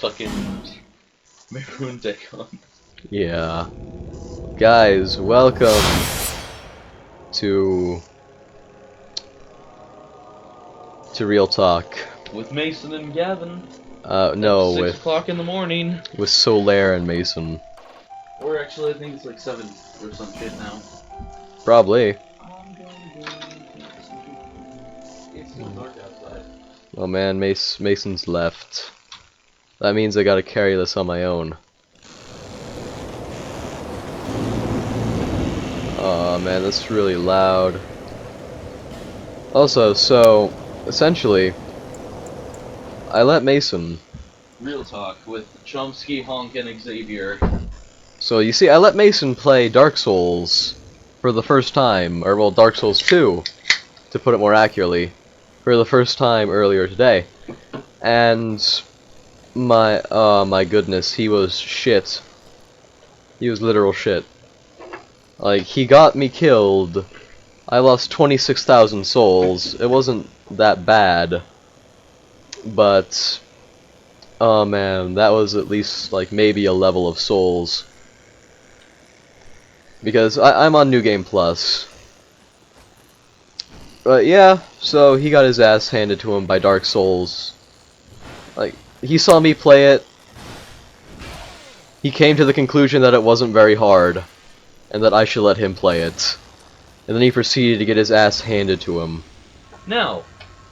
fucking Maroon Dagon. Yeah. Guys, welcome to Real Talk. With Mason and Gavin. No, At 6 with o'clock in the morning. Solaire and Mason. Or actually, I think it's like 7 or some shit now. Probably. It's still dark outside. Oh man, Mason's left. That means I gotta carry this on my own. Oh man, that's really loud. Also, so, essentially, I let Mason... Real Talk with Chomsky, Honk, and Xavier. So, you see, I let Mason play Dark Souls for the first time, or well, Dark Souls 2, to put it more accurately, for the first time earlier today. And my goodness, he was shit. He was literal shit. Like, he got me killed. I lost 26,000 souls. It wasn't that bad. But, oh man, that was at least, like, maybe a level of souls. Because I'm on New Game Plus. But yeah, so he got his ass handed to him by Dark Souls. Like, he saw me play it. He came to the conclusion that it wasn't very hard, and that I should let him play it. And then he proceeded to get his ass handed to him. Now,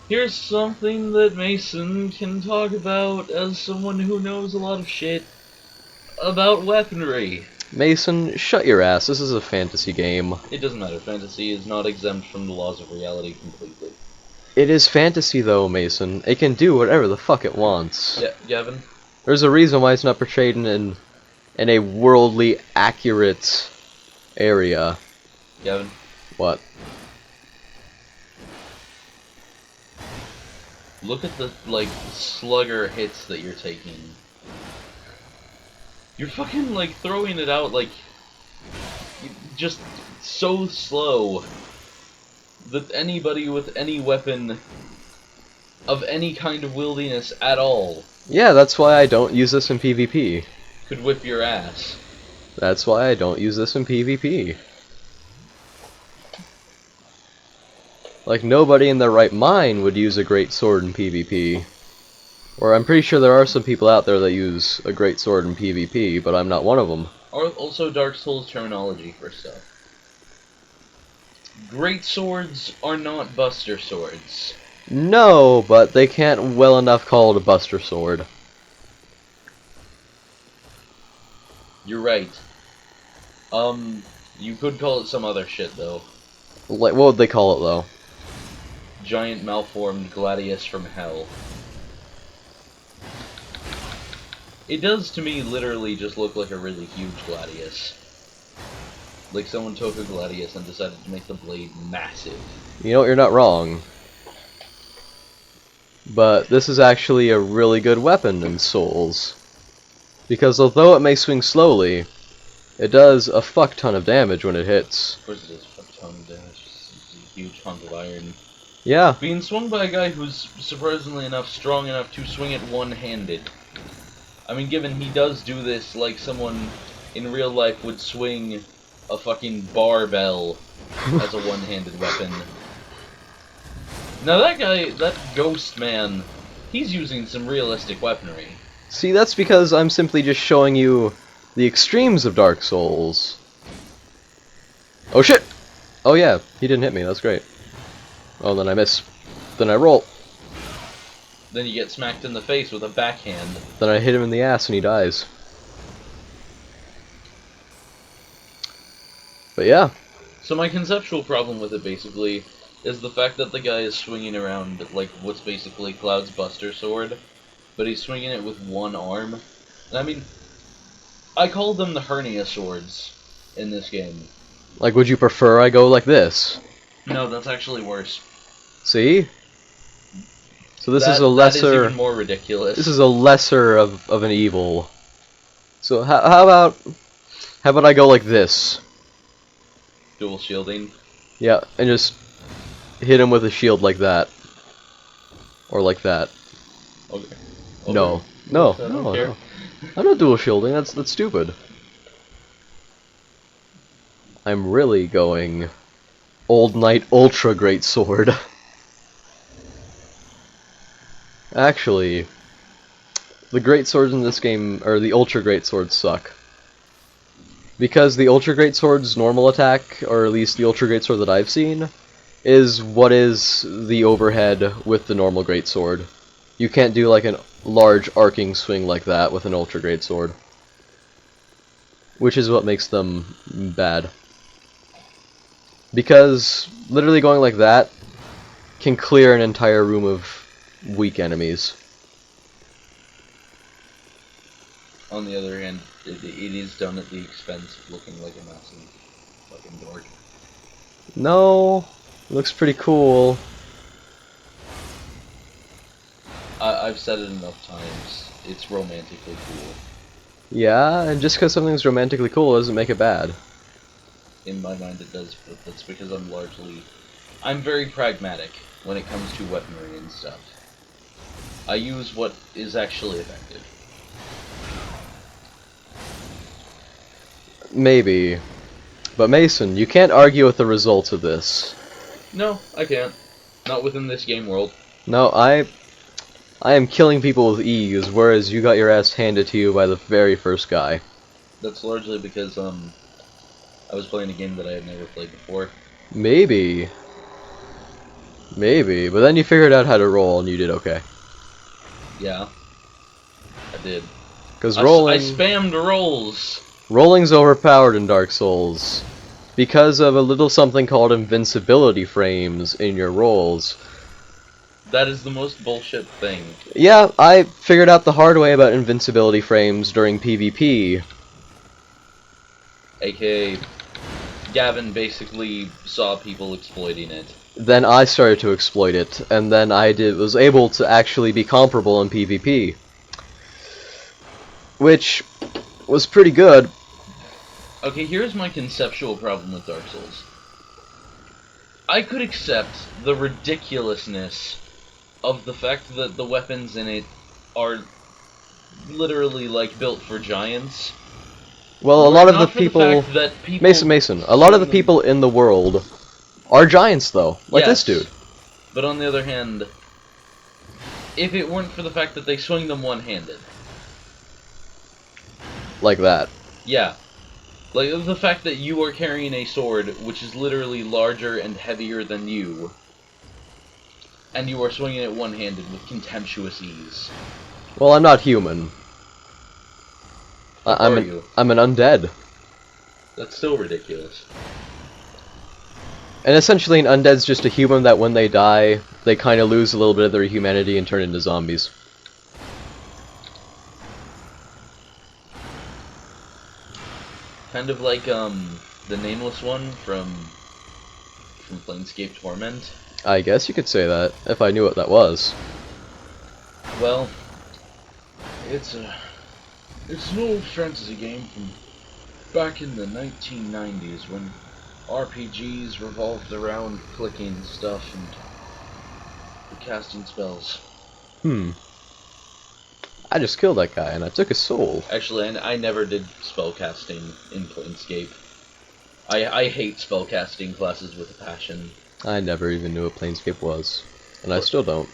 here's something that Mason can talk about as someone who knows a lot of shit about weaponry. Mason, shut your ass. This is a fantasy game. It doesn't matter. Fantasy is not exempt from the laws of reality completely. It is fantasy though, Mason. It can do whatever the fuck it wants. Yeah, Gavin? There's a reason why it's not portrayed in a worldly accurate area. Gavin? What? Look at the, like, slugger hits that you're taking. You're fucking, like, throwing it out, like, just so slow that anybody with any weapon of any kind of wieldiness at all Yeah, that's why I don't use this in PvP. could whip your ass. That's why I don't use this in PvP. Like, nobody in their right mind would use a great sword in PvP. Or I'm pretty sure there are some people out there that use a great sword in PvP, but I'm not one of them. Or also Dark Souls terminology for stuff. Great swords are not buster swords. No, but they can't well enough call it a buster sword. You're right. You could call it some other shit, though. Like, what would they call it, though? Giant malformed gladius from hell. It does, to me, literally just look like a really huge gladius. Like someone took a gladius and decided to make the blade massive. You know, you're not wrong. But this is actually a really good weapon in Souls. Because although it may swing slowly, it does a fuck ton of damage when it hits. Of course it does a fuck ton of damage. It's a huge hunk of iron. Yeah. Being swung by a guy who's, surprisingly enough, strong enough to swing it one-handed. I mean, given he does do this like someone in real life would swing a fucking barbell as a one-handed weapon. Now that guy, that ghost man, he's using some realistic weaponry. See, that's because I'm simply just showing you the extremes of Dark Souls. Oh shit! Oh yeah, he didn't hit me, that's great. Oh, then I miss. Then I roll. Then you get smacked in the face with a backhand. Then I hit him in the ass and he dies. But yeah. So my conceptual problem with it, basically, is the fact that the guy is swinging around, like, what's basically Cloud's Buster Sword, but he's swinging it with one arm. And I mean, I call them the hernia swords in this game. Like, would you prefer I go like this? No, that's actually worse. See? So this is a lesser... That is even more ridiculous. This is a lesser of an evil. So how about I go like this? Dual shielding. Yeah, and just hit him with a shield like that. Or like that. Okay. No. No, I don't no, care. no. I'm not dual shielding. That's stupid. I'm really going Old Knight Ultra Great Sword. Actually, the great swords in this game, or the Ultra Great Swords, suck. Because the Ultra Great Sword's normal attack, or at least the Ultra Great Sword that I've seen, is what is the overhead with the normal Great Sword. You can't do like a large arcing swing like that with an Ultra Great Sword. Which is what makes them bad. Because literally going like that can clear an entire room of weak enemies. On the other hand, it is done at the expense of looking like a massive fucking dork. No, looks pretty cool. I've said it enough times. It's romantically cool. Yeah, and just because something's romantically cool doesn't make it bad. In my mind it does, but that's because I'm very pragmatic when it comes to weaponry and stuff. I use what is actually effective. Maybe. But Mason, you can't argue with the results of this. No, I can't. Not within this game world. No, I am killing people with ease, whereas you got your ass handed to you by the very first guy. That's largely because, I was playing a game that I had never played before. Maybe. Maybe, but then you figured out how to roll and you did okay. Yeah, I did. Because I rolling... spammed rolls! Rolling's overpowered in Dark Souls. Because of a little something called invincibility frames in your rolls. That is the most bullshit thing. Yeah, I figured out the hard way about invincibility frames during PvP. AKA, Gavin basically saw people exploiting it. Then I started to exploit it, and then was able to actually be comparable in PvP. Which was pretty good. Okay, here's my conceptual problem with Dark Souls. I could accept the ridiculousness of the fact that the weapons in it are literally, like, built for giants. Well, a lot of the people... Mason, Mason, a lot of the people in the world are giants, though. Like yes, this dude. But on the other hand, if it weren't for the fact that they swing them one-handed... Like that. Yeah. Like, the fact that you are carrying a sword which is literally larger and heavier than you, and you are swinging it one-handed with contemptuous ease. Well, I'm not human. I'm an undead. That's still ridiculous. And essentially an undead's just a human that when they die, they kind of lose a little bit of their humanity and turn into zombies. Kind of like, the Nameless one from Planescape Torment. I guess you could say that, if I knew what that was. Well, it's an old fantasy game from back in the 1990s when RPGs revolved around clicking stuff and casting spells. I just killed that guy and I took his soul. Actually, I never did spellcasting in Planescape. I hate spellcasting classes with a passion. I never even knew what Planescape was. And I still don't.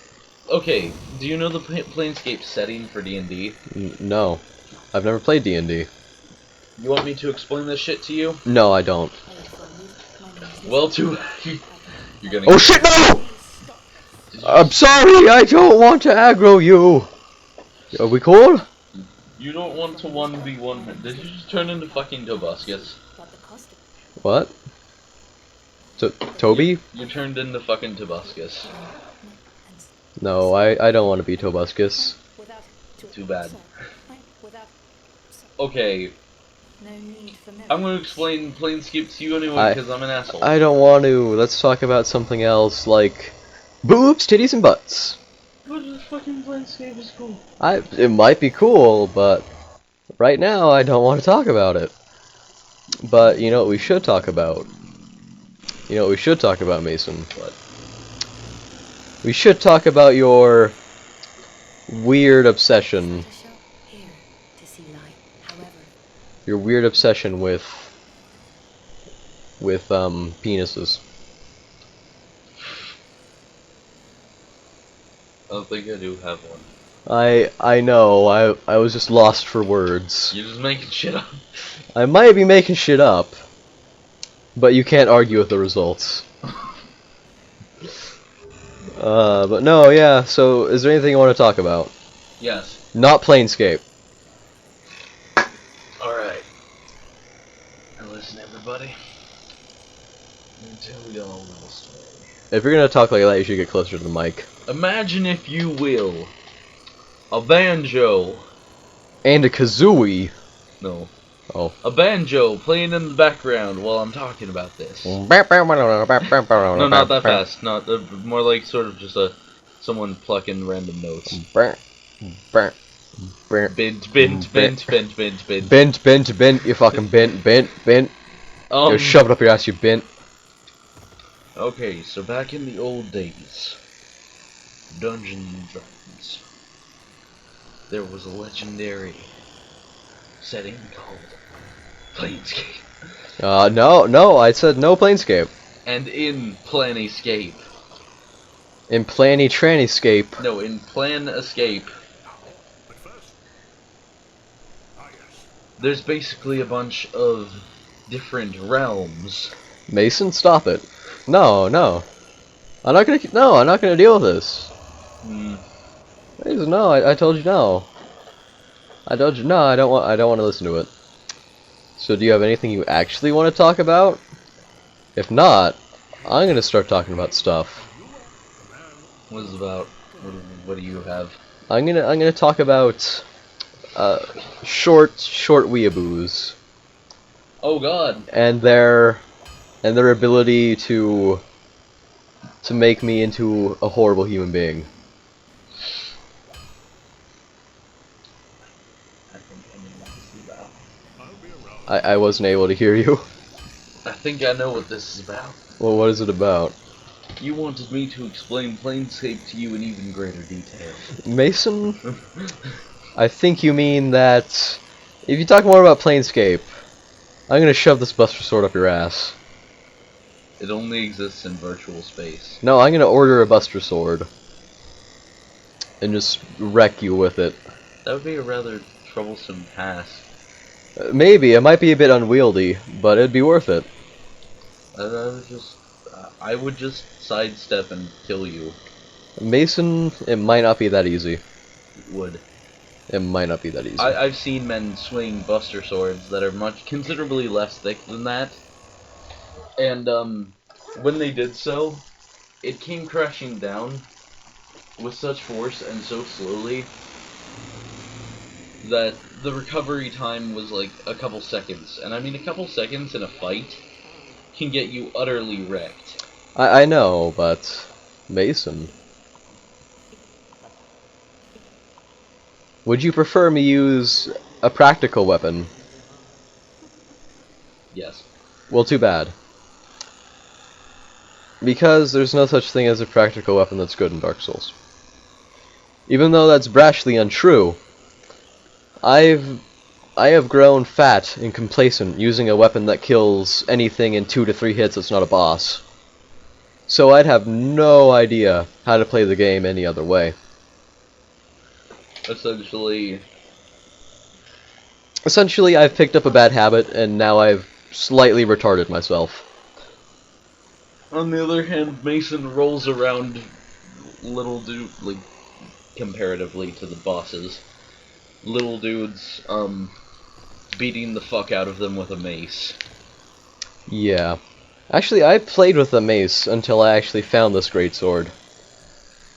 Okay, do you know the Planescape setting for D&D? No. I've never played D&D. You want me to explain this shit to you? No, I don't. Well, you're gonna... Oh shit, no! I'm sorry, I don't want to aggro you! Are we cool? You don't want to 1v1... Did you just turn into fucking Tobuscus? What? Toby? You turned into fucking Tobuscus. No, I don't want to be Tobuscus. Too bad. Okay. I'm gonna explain Planescape to you anyway because I'm an asshole. I don't want to. Let's talk about something else, like boobs, titties, and butts. But this fucking Planescape is cool. It might be cool, but right now I don't want to talk about it. But you know what we should talk about? You know what we should talk about, Mason? What? We should talk about your weird obsession reality lie, however. Your weird obsession with penises. I don't think I do have one. I know. I was just lost for words. You're just making shit up. I might be making shit up, but you can't argue with the results. But no, yeah. So, is there anything you want to talk about? Yes. Not Planescape. Alright. Now listen, everybody. Let me tell you all a little story. If you're gonna talk like that, you should get closer to the mic. Imagine, if you will, a banjo. And a kazooie. No. Oh. A banjo playing in the background while I'm talking about this. No, No, not that fast. Not more like sort of just someone plucking random notes. Bent. Bent, you fucking bent. Yo, shove it up your ass, you bent. Okay, so back in the old days, Dungeons and Dragons, there was a legendary setting called Planescape. No, I said no Planescape. And in Planescape. In Planny Tranyscape. No, in Plan Escape. There's basically a bunch of different realms. Mason, stop it. No. I'm not gonna deal with this. Mason, no, I told you no. I told you no, I don't want to listen to it. So do you have anything you actually want to talk about? If not, I'm gonna start talking about stuff. What is it about? What do you have? I'm gonna talk about short weeaboos. Oh God. And their ability to make me into a horrible human being. I think I know what this is about. I wasn't able to hear you. I think I know what this is about. Well, what is it about? You wanted me to explain Planescape to you in even greater detail. Mason? I think you mean that if you talk more about Planescape, I'm gonna shove this Buster Sword up your ass. It only exists in virtual space. No, I'm gonna order a Buster Sword and just wreck you with it. That would be a rather troublesome task. Maybe it might be a bit unwieldy, but it'd be worth it. I would just sidestep and kill you. Mason, it might not be that easy. It would. It might not be that easy. I've seen men swing Buster Swords that are considerably less thick than that. And, when they did so, it came crashing down with such force and so slowly that the recovery time was like a couple seconds. And I mean, a couple seconds in a fight can get you utterly wrecked. I know, but Mason, would you prefer me use a practical weapon? Yes. Well, too bad. Because there's no such thing as a practical weapon that's good in Dark Souls. Even though that's brashly untrue, I have grown fat and complacent using a weapon that kills anything in 2 to 3 hits that's not a boss. So I'd have no idea how to play the game any other way. Essentially, I've picked up a bad habit, and now I've slightly retarded myself. on the other hand, Mason rolls around little dude, like, comparatively to the bosses. Little dudes, beating the fuck out of them with a mace. Yeah. Actually, I played with the mace until I actually found this greatsword.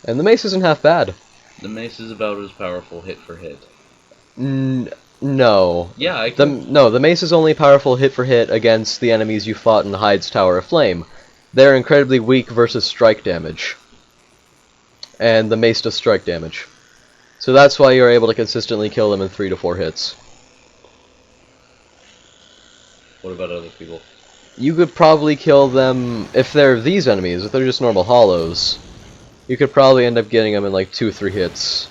And the mace isn't half bad. The mace is about as powerful hit for hit. No. Yeah, the mace is only powerful hit for hit against the enemies you fought in Hyde's Tower of Flame. They're incredibly weak versus strike damage. And the mace does strike damage. So that's why you're able to consistently kill them in 3 to 4 hits. What about other people? You could probably kill them, if they're these enemies, if they're just normal hollows, you could probably end up getting them in like 2 or 3 hits.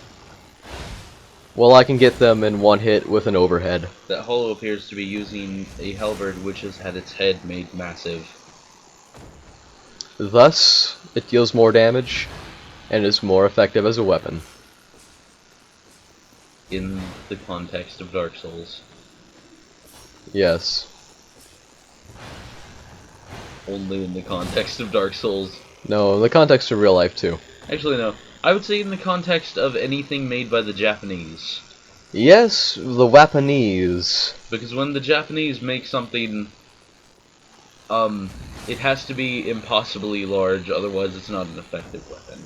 Well, I can get them in one hit with an overhead. That Hollow appears to be using a halberd which has had its head made massive. Thus, it deals more damage and is more effective as a weapon. In the context of Dark Souls. Yes. Only in the context of Dark Souls. No, in the context of real life too. Actually, no. I would say in the context of anything made by the Japanese. Yes, the Japanese. Because when the Japanese make something, it has to be impossibly large, otherwise it's not an effective weapon.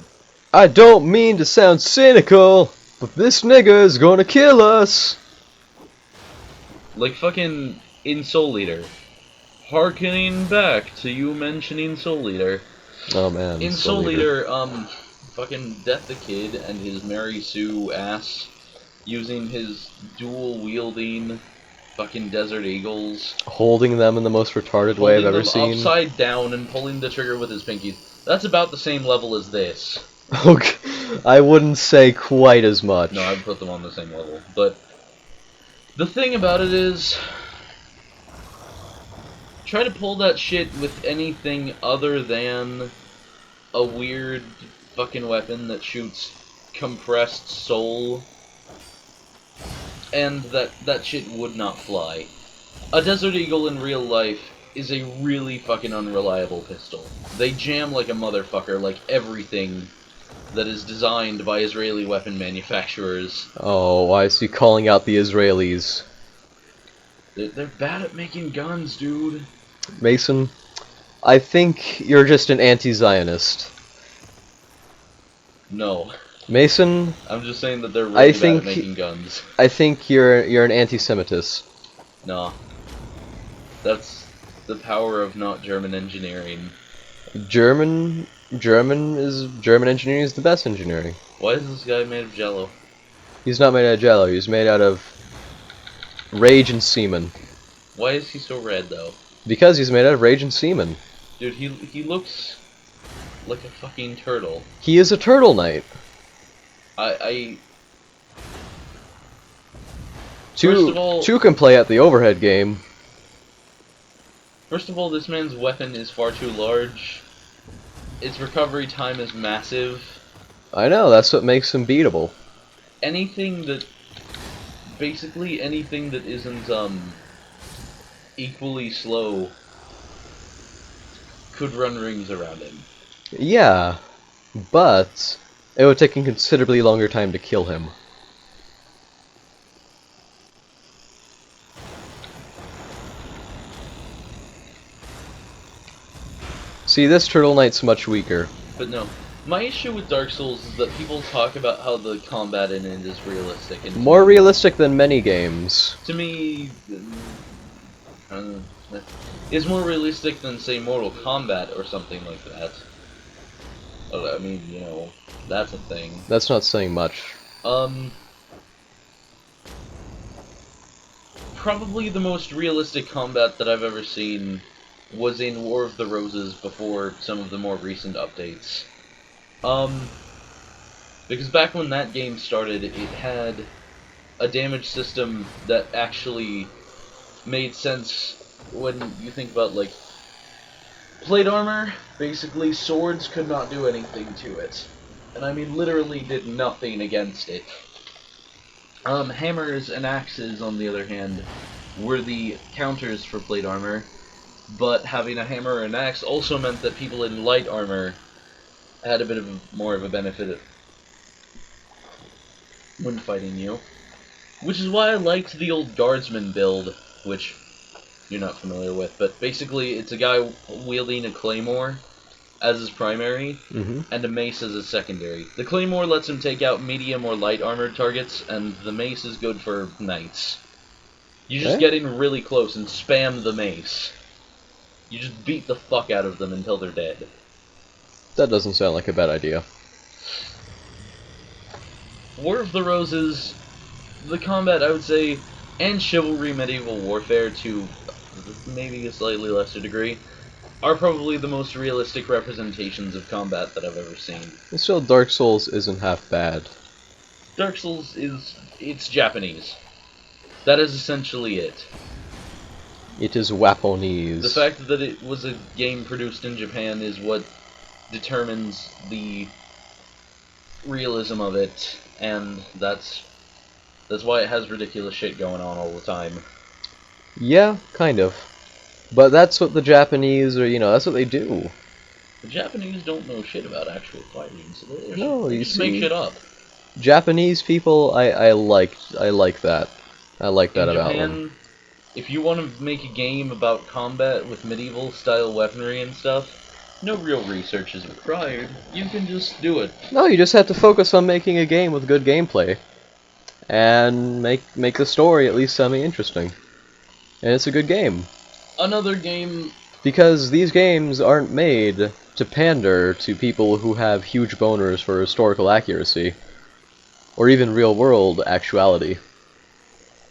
I don't mean to sound cynical, but this nigga is gonna kill us. Like fucking in Soul Eater. Harkening back to you mentioning Soul Eater. Oh man. In Soul Eater, fucking Death the Kid and his Mary Sue ass using his dual wielding fucking Desert Eagles. Holding them in the most retarded way I've ever seen. Upside down and pulling the trigger with his pinkies. That's about the same level as this. Okay, I wouldn't say quite as much. No, I'd put them on the same level. But the thing about it is, try to pull that shit with anything other than a weird fucking weapon that shoots compressed soul, and that shit would not fly. A Desert Eagle in real life is a really fucking unreliable pistol. They jam like a motherfucker, like everything that is designed by Israeli weapon manufacturers. Oh, I see calling out the Israelis. They're bad at making guns, dude. Mason, I think you're just an anti-Zionist. No. Mason, I'm just saying that they're really bad at making guns. I think you're an anti-Semitist. No. That's the power of not German engineering. German engineering is the best engineering. Why is this guy made of jello? He's not made out of jello, he's made out of rage and semen. Why is he so red, though? Because he's made out of rage and semen. Dude, he looks like a fucking turtle. He is a turtle knight. First of all, Two can play at the overhead game. First of all, this man's weapon is far too large. Its recovery time is massive. I know, that's what makes him beatable. Basically anything that isn't, equally slow could run rings around him. Yeah, but it would take a considerably longer time to kill him. See, this Turtle Knight's much weaker. But no, my issue with Dark Souls is that people talk about how the combat in it is realistic. And More realistic than many games. To me, is more realistic than, say, Mortal Kombat or something like that. I mean, you know, that's a thing. That's not saying much. Probably the most realistic combat that I've ever seen was in War of the Roses before some of the more recent updates. Because back when that game started, it had a damage system that actually made sense when you think about, like, plate armor. Basically, swords could not do anything to it. And I mean, literally did nothing against it. Hammers and axes, on the other hand, were the counters for plate armor, but having a hammer or an axe also meant that people in light armor had a bit of more of a benefit when fighting you. Which is why I liked the old guardsman build, which you're not familiar with, but basically it's a guy wielding a claymore as his primary, and a mace as his secondary. The claymore lets him take out medium or light armored targets, and the mace is good for knights. You just get in really close and spam the mace. You just beat the fuck out of them until they're dead. That doesn't sound like a bad idea. War of the Roses, the combat, I would say, and Chivalry Medieval Warfare to maybe a slightly lesser degree, are probably the most realistic representations of combat that I've ever seen. Still, Dark Souls isn't half bad. Dark Souls it's Japanese. That is essentially it. It is Waponese. The fact that it was a game produced in Japan is what determines the realism of it, and that's why it has ridiculous shit going on all the time. Yeah, kind of. But that's what the Japanese are, that's what they do. The Japanese don't know shit about actual fighting, so they You just make see, shit up. Japanese people, I like that. I like that In about Japan, them. if you want to make a game about combat with medieval style weaponry and stuff, no real research is required. You can just do it. No, you just have to focus on making a game with good gameplay. And make the story at least semi-interesting. And it's a good game. Another game. Because these games aren't made to pander to people who have huge boners for historical accuracy. Or even real-world actuality.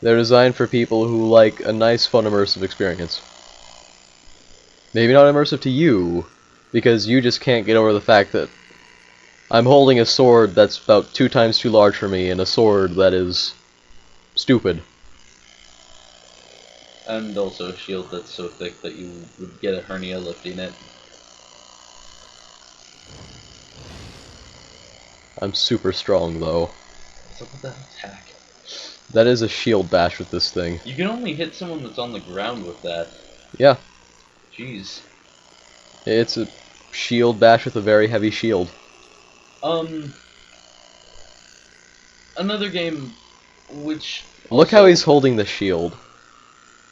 They're designed for people who like a nice, fun, immersive experience. Maybe not immersive to you, because you just can't get over the fact that I'm holding a sword that's about 2 times too large for me, and a sword that is stupid. And also a shield that's so thick that you would get a hernia lifting it. I'm super strong, though. What's up with that attack? That is a shield bash with this thing. You can only hit someone that's on the ground with that. Yeah. Jeez. It's a shield bash with a very heavy shield. Another game which Look how he's holding the shield.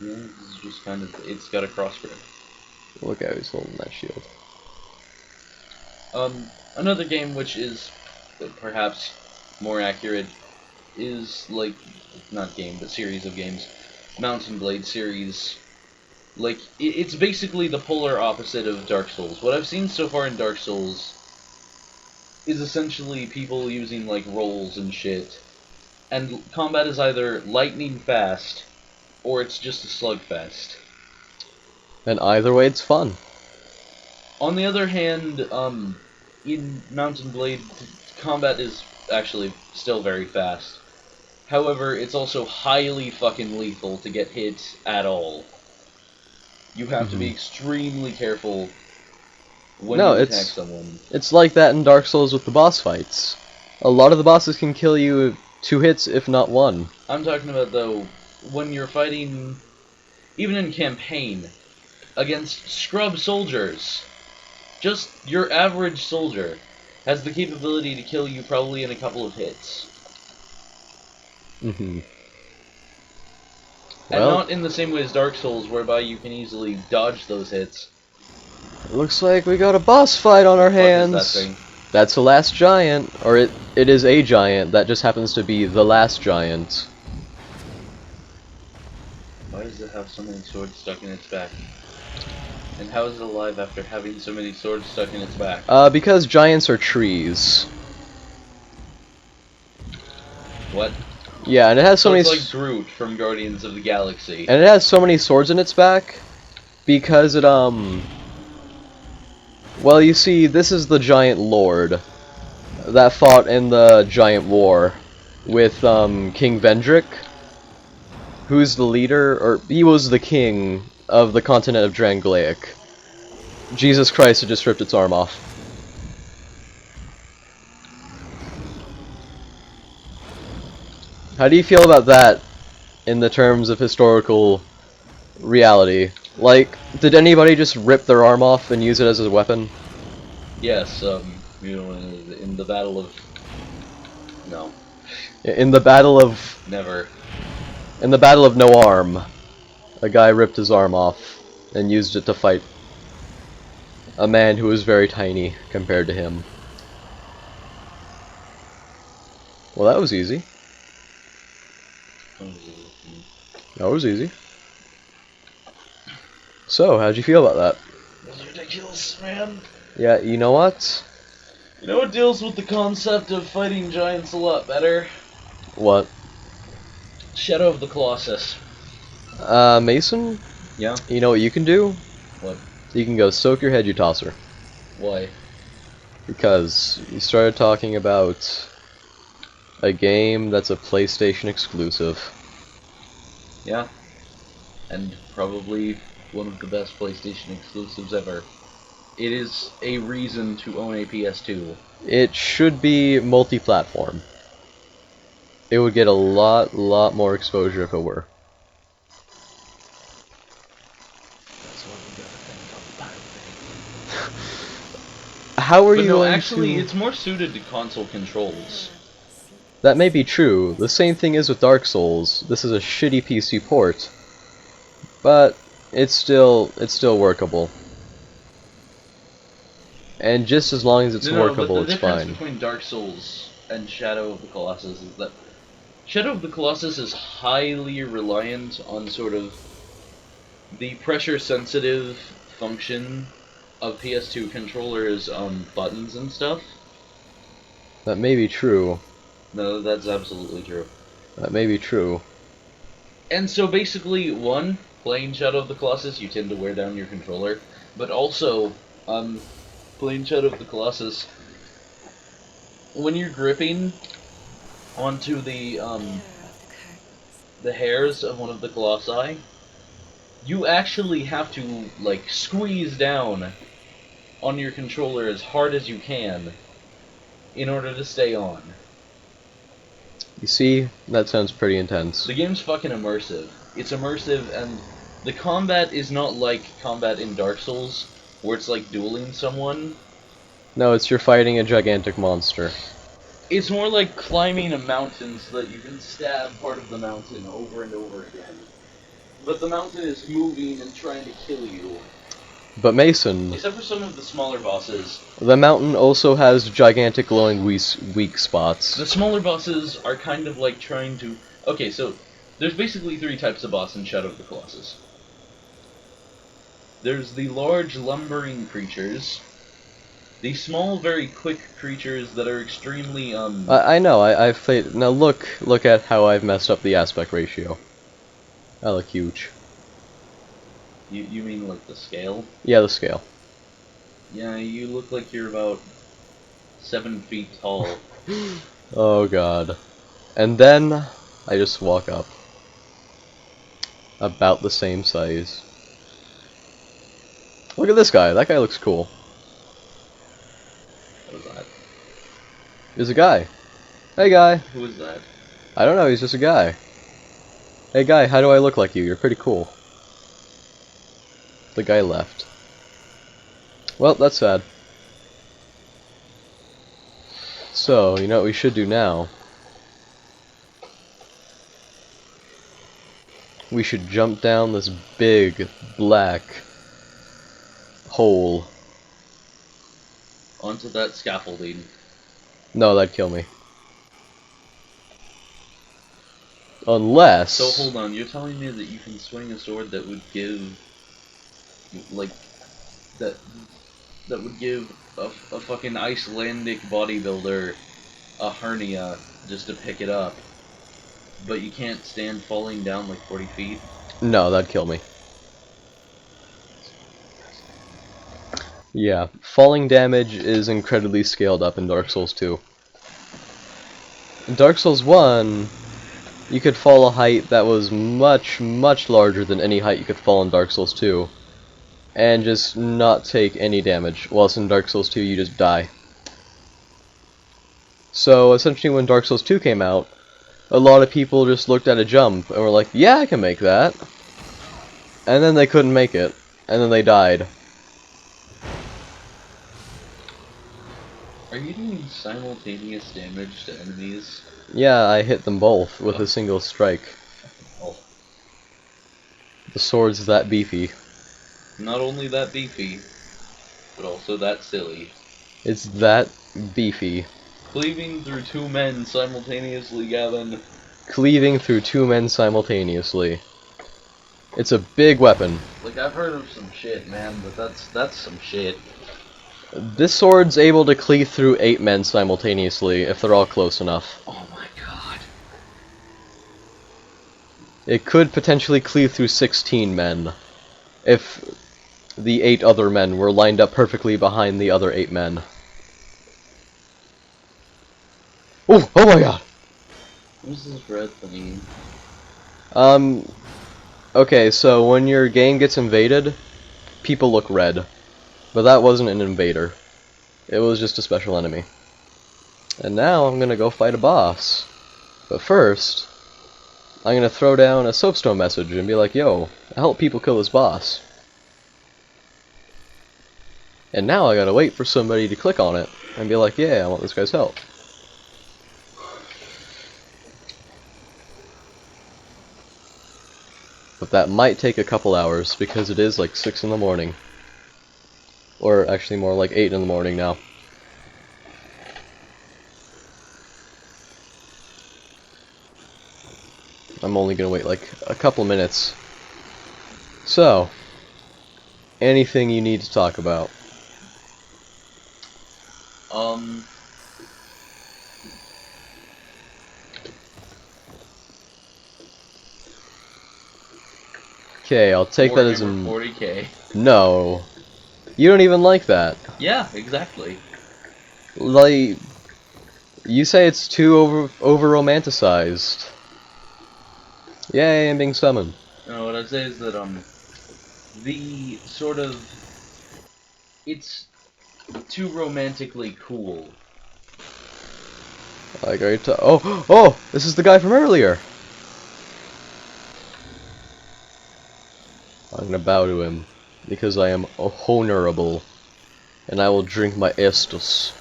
Yeah, this is just kind of, it's got a cross grip. Look how he's holding that shield. Another game which is perhaps more accurate is, like, not game, but series of games. Mountain Blade series. Like, it's basically the polar opposite of Dark Souls. What I've seen so far in Dark Souls is essentially people using, like, rolls and shit. And combat is either lightning fast, or it's just a slugfest. And either way, it's fun. On the other hand, in Mountain Blade, combat is actually still very fast. However, it's also highly fucking lethal to get hit at all. You have to be extremely careful when you attack someone. It's like that in Dark Souls with the boss fights. A lot of the bosses can kill you 2 hits, if not 1. I'm talking about, though, when you're fighting, even in campaign, against scrub soldiers. Just your average soldier has the capability to kill you probably in a couple of hits. Mm-hmm. And not in the same way as Dark Souls, whereby you can easily dodge those hits. Looks like we got a boss fight on our hands. What is that thing? That's the last giant, or it is a giant, that just happens to be the last giant. Why does it have so many swords stuck in its back? And how is it alive after having so many swords stuck in its back? Because giants are trees. What? Yeah, and it has so many. It's like Groot from Guardians of the Galaxy. And it has so many swords in its back because it Well, you see, this is the giant lord that fought in the giant war with King Vendrick, who's the leader, or he was the king of the continent of Drangleic. Jesus Christ had just ripped its arm off. How do you feel about that in the terms of historical reality? Like, did anybody just rip their arm off and use it as a weapon? Yes, in the Battle of... No. In the Battle of... Never. In the Battle of No Arm, a guy ripped his arm off and used it to fight a man who was very tiny compared to him. Well, that was easy. That was easy. So, how'd you feel about that? That's ridiculous, man. Yeah, you know what? You know what deals with the concept of fighting giants a lot better? What? Shadow of the Colossus. Mason? Yeah? You know what you can do? What? You can go soak your head, you tosser. Why? Because you started talking about A game that's a PlayStation exclusive. Yeah. And probably one of the best PlayStation exclusives ever. It is a reason to own a PS2. It should be multi-platform. It would get a lot more exposure if it were. That's what we gotta think of pirating. How are But you no, going actually, to... it's more suited to console controls. That may be true. The same thing is with Dark Souls. This is a shitty PC port, but it's still workable. And just as long as it's No, but workable, the it's difference fine. between Dark Souls and Shadow of the Colossus is that Shadow of the Colossus is highly reliant on sort of the pressure-sensitive function of PS2 controllers on buttons and stuff. That may be true. No, that's absolutely true. That may be true. And so basically, one, playing Shadow of the Colossus, you tend to wear down your controller, but also, playing Shadow of the Colossus, when you're gripping onto the hairs of one of the colossi, you actually have to, like, squeeze down on your controller as hard as you can in order to stay on. You see? That sounds pretty intense. The game's fucking immersive. It's immersive, and the combat is not like combat in Dark Souls, where it's like dueling someone. No, it's you're fighting a gigantic monster. It's more like climbing a mountain so that you can stab part of the mountain over and over again. But the mountain is moving and trying to kill you. But Mason, Except for some of the smaller bosses. the mountain also has gigantic glowing weak spots. The smaller bosses are kind of like trying to... Okay, so there's basically three types of boss in Shadow of the Colossus. There's the large lumbering creatures. The small, very quick creatures that are extremely, I know, I've played... Now look at how I've messed up the aspect ratio. I look huge. You mean like the scale? Yeah, the scale. Yeah, you look like you're about 7 feet tall. Oh god. And then, I just walk up. About the same size. Look at this guy, that guy looks cool. What was that? There's a guy. Hey guy. Who is that? I don't know, he's just a guy. Hey guy, how do I look like you? You're pretty cool. The guy left. Well, that's sad. So, you know what we should do now? We should jump down this big, black hole. Onto that scaffolding. No, that'd kill me. Unless... So hold on, you're telling me that you can swing a sword that would give... like... that would give a fucking Icelandic bodybuilder a hernia just to pick it up. But you can't stand falling down like 40 feet? No, that'd kill me. Yeah, falling damage is incredibly scaled up in Dark Souls 2. In Dark Souls 1, you could fall a height that was much larger than any height you could fall in Dark Souls 2, and just not take any damage, whilst in Dark Souls 2 you just die. So essentially when Dark Souls 2 came out, a lot of people just looked at a jump and were like, yeah, I can make that. And then they couldn't make it, and then they died. Are you doing simultaneous damage to enemies? Yeah, I hit them both with a single strike. Oh. The sword's that beefy. Not only that beefy, but also that silly. It's that beefy. Cleaving through two men simultaneously, Gavin. Cleaving through two men simultaneously. It's a big weapon. Like, I've heard of some shit, man, but that's some shit. This sword's able to cleave through 8 men simultaneously, if they're all close enough. Oh my god. It could potentially cleave through 16 men, if the 8 other men were lined up perfectly behind the other 8 men. Oh my god! What's this red thing? Okay, so when your game gets invaded, people look red. But that wasn't an invader. It was just a special enemy. And now I'm gonna go fight a boss. But first, I'm gonna throw down a soapstone message and be like, yo, help people kill this boss. And now I gotta wait for somebody to click on it and be like, yeah, I want this guy's help. But that might take a couple hours because it is like 6 in the morning. Or actually more like 8 in the morning now. I'm only gonna wait like a couple minutes. So, anything you need to talk about? Okay, I'll take that as Warhammer an... 40k. No. You don't even like that. Yeah, exactly. Like, you say it's too over romanticized. Yay, I'm being summoned. No, what I'd say is that, the sort of... It's too romantically cool. Like, are you oh, this is the guy from earlier. I'm gonna bow to him because I am honorable, and I will drink my Estus.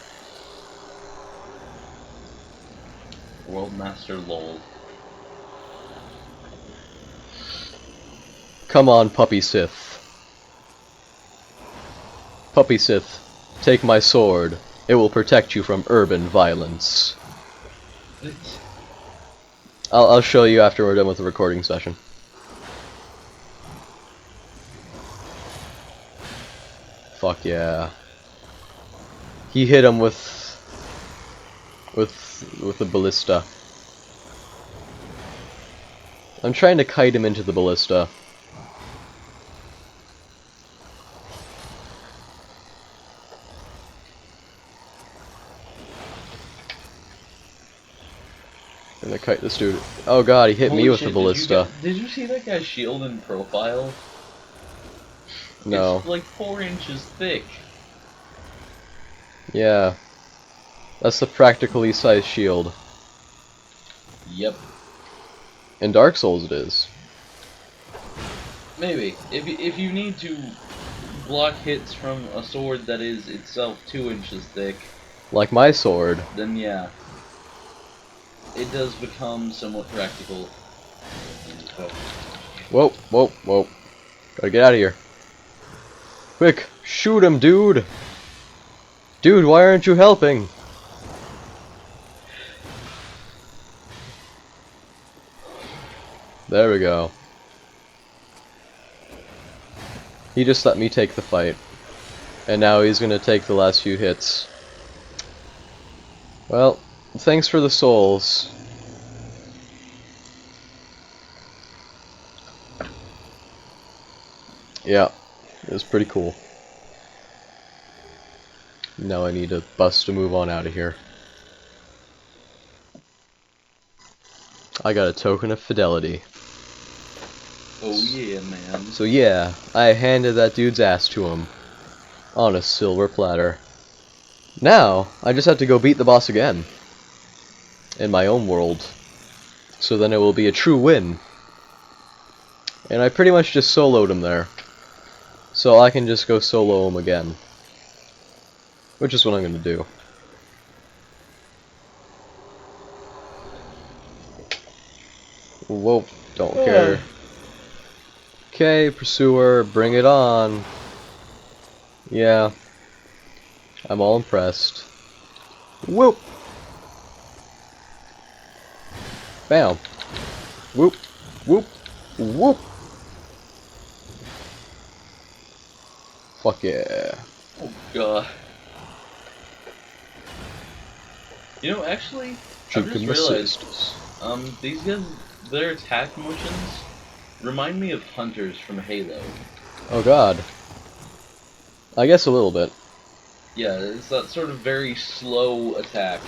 Worldmaster lol. Come on, Puppy Sith. Puppy Sith, take my sword. It will protect you from urban violence. I'll show you after we're done with the recording session. Fuck yeah. He hit him with the ballista. I'm trying to kite him into the ballista. I'm gonna kite this dude. Oh god, he hit me with the ballista. Did you see that guy's shield in profile? No. It's like 4 inches thick. Yeah. That's the practically sized shield. Yep. In Dark Souls it is. Maybe. If you need to block hits from a sword that is itself 2 inches thick, Like my sword. then yeah. It does become somewhat practical. Whoa, whoa, whoa. Gotta get out of here. Quick, shoot him, dude! Dude, why aren't you helping? There we go. He just let me take the fight. And now he's gonna take the last few hits. Well, thanks for the souls. Yeah, it was pretty cool. Now I need a bus to move on out of here. I got a token of fidelity. Oh yeah, man. So yeah, I handed that dude's ass to him. On a silver platter. Now, I just have to go beat the boss again. In my own world. So then it will be a true win. And I pretty much just soloed him there. So I can just go solo him again. Which is what I'm gonna do. Whoa, don't care. Okay, pursuer, bring it on. Yeah. I'm all impressed. Whoop! Bam! Whoop! Whoop! Whoop! Fuck yeah. Oh god. You know, actually, I've just realized, these guys, their attack motions remind me of hunters from Halo. Oh god. I guess a little bit. Yeah, it's that sort of very slow attack.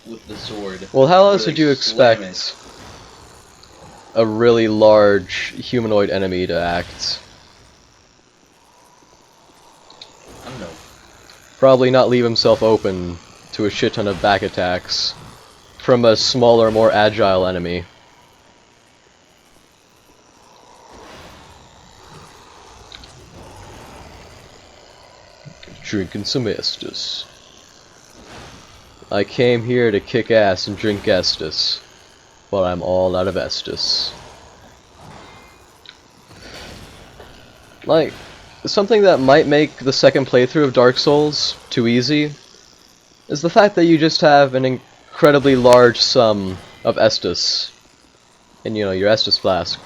with the sword. Well, how where else they would you slam expect a really large humanoid enemy to act? I don't know. Probably not leave himself open to a shit ton of back attacks from a smaller, more agile enemy. Drinking some Estus. I came here to kick ass and drink Estus, but I'm all out of Estus. Like, something that might make the second playthrough of Dark Souls too easy is the fact that you just have an incredibly large sum of Estus in, you know, your Estus flask.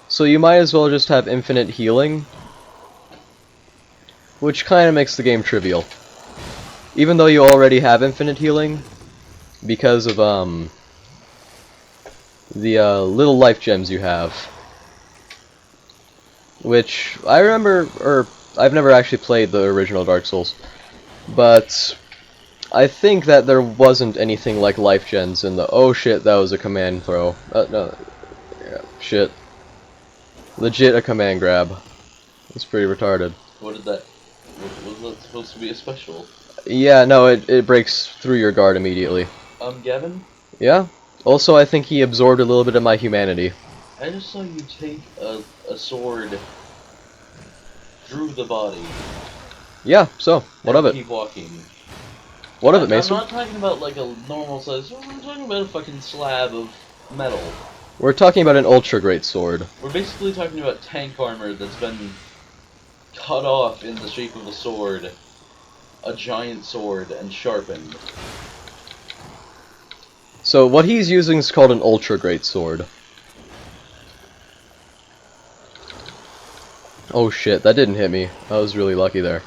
So you might as well just have infinite healing, which kind of makes the game trivial. Even though you already have infinite healing, because of the little life gems you have. Which, I remember, or I've never actually played the original Dark Souls, but I think that there wasn't anything like life gens in the... Oh shit, that was a command throw. No, yeah, shit. Legit a command grab. It's pretty retarded. What did that? Was that supposed to be a special? Yeah, no, it breaks through your guard immediately. Gavin? Yeah? Also, I think he absorbed a little bit of my humanity. I just saw you take a sword through the body. Yeah, so, what of it? Keep walking. What of it, Mason? I'm not talking about like a normal size sword, I'm talking about a fucking slab of metal. We're talking about an ultra great sword. We're basically talking about tank armor that's been cut off in the shape of a sword, a giant sword, and sharpened. So what he's using is called an ultra great sword. Oh shit, that didn't hit me. I was really lucky there.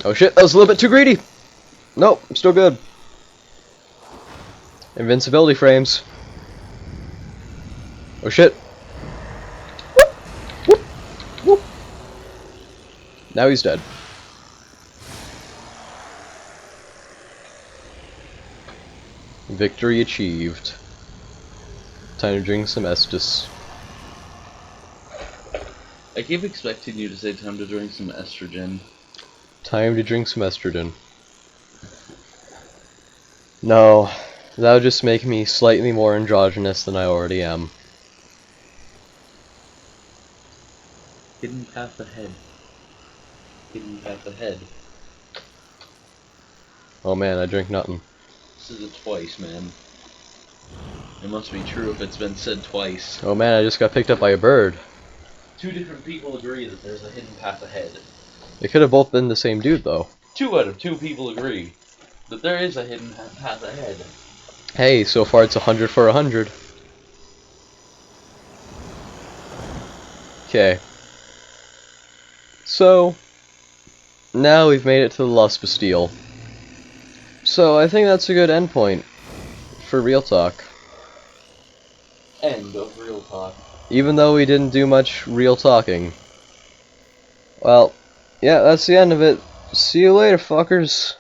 Oh shit, that was a little bit too greedy! Nope, I'm still good. Invincibility frames. Oh shit. Whoop, whoop, whoop. Now he's dead. Victory achieved. Time to drink some Estus. I keep expecting you to say time to drink some estrogen. Time to drink some estrogen. No, that would just make me slightly more androgynous than I already am. Hidden path ahead. Hidden path ahead. Oh man, I drink nothing. This is it twice, man. It must be true if it's been said twice. Oh man, I just got picked up by a bird. Two different people agree that there's a hidden path ahead. They could have both been the same dude, though. 2 out of 2 people agree that there is a hidden path ahead. Hey, so far it's 100 for 100. Okay. So, now we've made it to the Lost Bastille. So, I think that's a good endpoint for real talk. End of real talk. Even though we didn't do much real talking. Well, yeah, that's the end of it. See you later, fuckers.